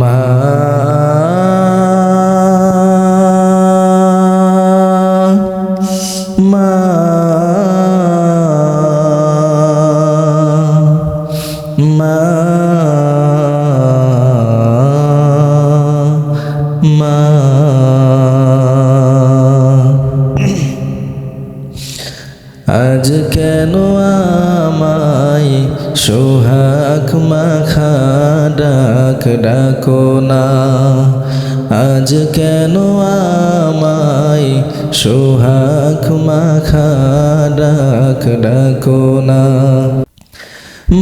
মা মা মা মা আজ কেন আমায় সোহাগ মাখা ডাক ডাকো না আজ কেন আমায় সোহাগ মাখা ডাক ডাকো না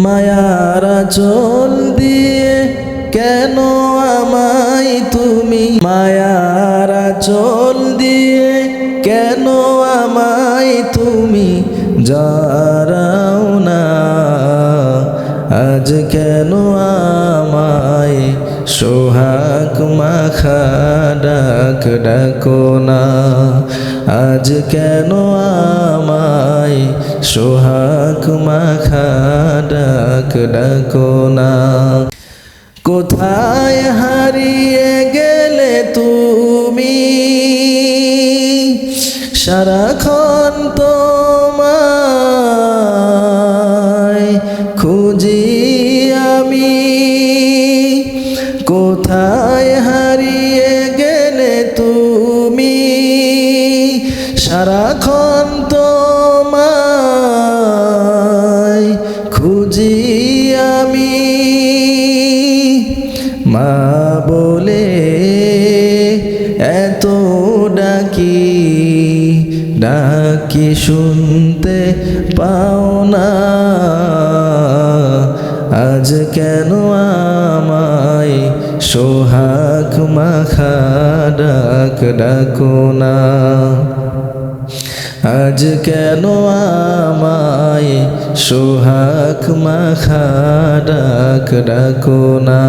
মায়ার আঁচল দিয়ে কেন আমায় তুমি মায়ার আঁচল দিয়ে কেন আমায় তুমি জড়াও না আজ কেন আমায় সোহাগ মাখা ডাক ডাকো না আজ কেন আমায় সোহাগ মাখা ডাক ডাকো না কোথায় হারিয়ে গেলে তুমি সারাক্ষণ তোমায় খুঁজি আমি কোথায় হারিয়ে গেলে তুমি সারাক্ষণ তোমায় খুঁজি আমি মা বলে এত ডাকি ডাকি শুনতে পাও না আজ কেন আমায় সোহাগ মাখা ডাক ডাকো না আজ কেন আমায় সোহাগ মাখা ডাক ডাকো না।